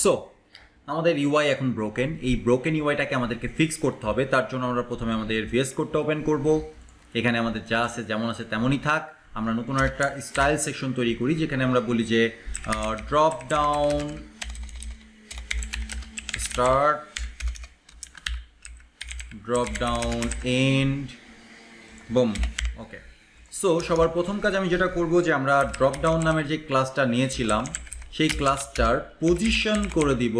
So আমাদের UI এখন broken, এই ব্রোকেন ইউআইটাকে আমাদেরকে ফিক্স করতে হবে। তার জন্য আমরা প্রথমে আমাদের ভিএস কোডটা ওপেন করব। এখানে আমাদের যা আছে যেমন আছে তেমনই থাক। আমরা নতুন একটা স্টাইল সেকশন তৈরি করি যেখানে আমরা বলি যে drop down start, drop down end, boom. Okay, so সবার প্রথম কাজ আমি যেটা করব যে আমরা ড্রপ ডাউন নামের যে ক্লাসটা নিয়েছিলাম সেই ক্লাসটার পজিশন করে দিব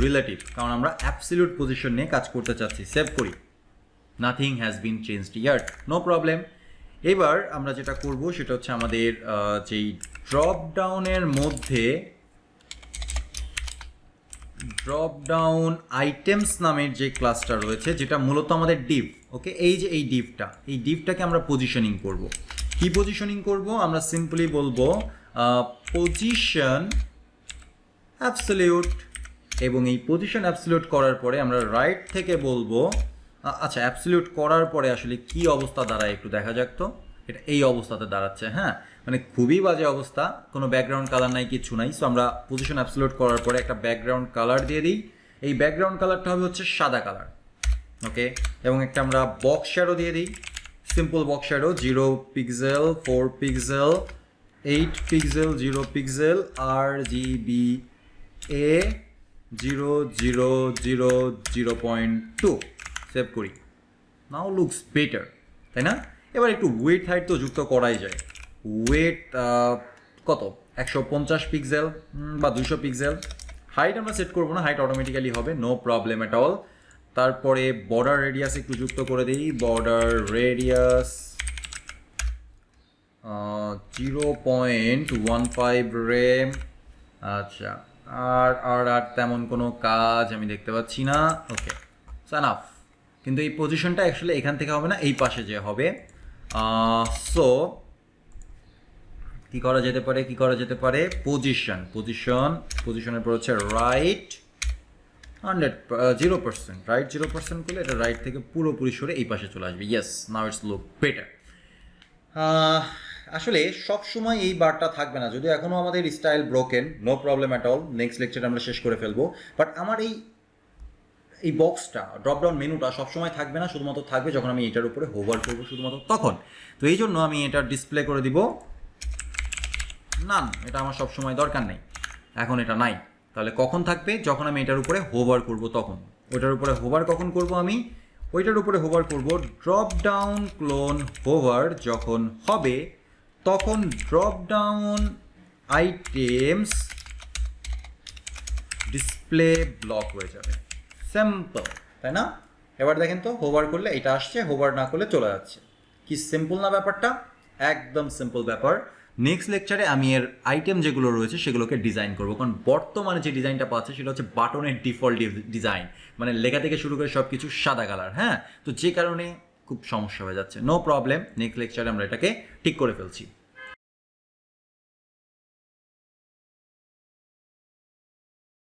রিলেটিভ, কারণ আমরা অ্যাবসলিউট পজিশন নিয়ে কাজ করতে চাচ্ছি। সেভ করি, নাথিং হ্যাজ বিন চেঞ্জড ইয়ার, নো প্রবলেম। এবার আমরা যেটা করব সেটা হচ্ছে আমাদের যেই ড্রপ ডাউনের মধ্যে ড্রপ ডাউন আইটেমস নামের যে ক্লাসটা রয়েছে যেটা মূলত আমাদের ডিভ। ওকে, এই যে এই ডিভটাকে আমরা পজিশনিং করব। কি পজিশনিং করব? আমরা সিম্পলি বলবো পজিশন অ্যাবসলিউট, এবং এই পজিশন অ্যাবসলিউট করার পরে আমরা রাইট থেকে বলবো, আচ্ছা অ্যাবসলিউট করার পরে আসলে কি অবস্থা দাঁড়ায় একটু দেখা যাক তো। এটা এই অবস্থাতে দাঁড়াচ্ছে, হ্যাঁ, মানে খুবই বাজে অবস্থা, কোনো ব্যাকগ্রাউন্ড কালার নাই, কিছু নাই। সো আমরা পজিশন অ্যাবসলিউট করার পরে একটা ব্যাকগ্রাউন্ড কালার দিয়ে দিই। এই ব্যাকগ্রাউন্ড কালারটা হবে হচ্ছে সাদা কালার। ওকে, এবং একটা আমরা বক্স শ্যাডো দিয়ে দিই, simple box shadow, 0 pixel, 4 pixel, 8 pixel, 0 pixel, RGBA 0000.2। Save করি, নাও লুকস বেটার, তাই না? এবার একটু ওয়েট হাইট তো যুক্ত করাই যায়। ওয়েট কত? 150 পিক্সেল বা 200 পিক্সেল। হাইট আমরা সেট করবো না, হাইট অটোমেটিক্যালি হবে, নো প্রবলেম এট অল। তারপরে বর্ডার রেডিয়াস একটু যুক্ত করে দিই, বর্ডার রেডিয়াস 0.15 রেম। আচ্ছা, আর তেমন কোনো কাজ আমি দেখতে পাচ্ছি না। ওকে, সানাফ। কিন্তু এই পজিশনটা অ্যাকচুয়ালি এখান থেকে হবে না, এই পাশে যে হবে। সো কি করা যেতে পারে? পজিশনের পর হচ্ছে রাইট 0%, রাইট 0% করলে এটা রাইট থেকে পুরোপুরি সরে এই পাশে চলে আসবে। Yes, now it's look better. আসলে সব সময় এই বারটা থাকবে না, যদিও এখনও আমাদের style broken, no problem at all, next লেকচারে আমরা শেষ করে ফেলবো। বাট আমার এই বক্সটা, ড্রপডাউন মেনুটা সবসময় থাকবে না, শুধুমাত্র থাকবে যখন আমি এটার উপরে হোভার করবো শুধুমাত্র তখন। তো এই জন্য আমি এটা ডিসপ্লে করে দিব নান, এটা আমার সবসময় দরকার নেই, এখন এটা নাই। তাহলে কখন থাকবে? যখন আমি এটার উপরে হোভার করব তখন। ওইটার উপরে হোভার কখন করব? আমি ওইটার উপরে হোভার করব ড্রপ ডাউন ক্লোন হোভার যখন হবে, তখন drop down items display block হয়ে যাবে। সিম্পল, তাই না? এবার দেখেন তো, হোভার করলে এটা আসছে, হোভার না করলে চলে যাচ্ছে। কি সিম্পল না ব্যাপারটা? একদম সিম্পল ব্যাপার। নেক্সট লেকচারে আমি এর আইটেম যেগুলো রয়েছে সেগুলোকে ডিজাইন করবো, কারণ বর্তমানে যে ডিজাইনটা পাচ্ছে সেটা হচ্ছে বাটনের ডিফল্ট ডিজাইন, মানে লেখা থেকে শুরু করে সব কিছু সাদা কালার। হ্যাঁ, তো যে কারণে খুব সমস্যা হয়ে যাচ্ছে। নো প্রবলেম, নেক্সট লেকচারে আমরা এটাকে ঠিক করে ফেলছি।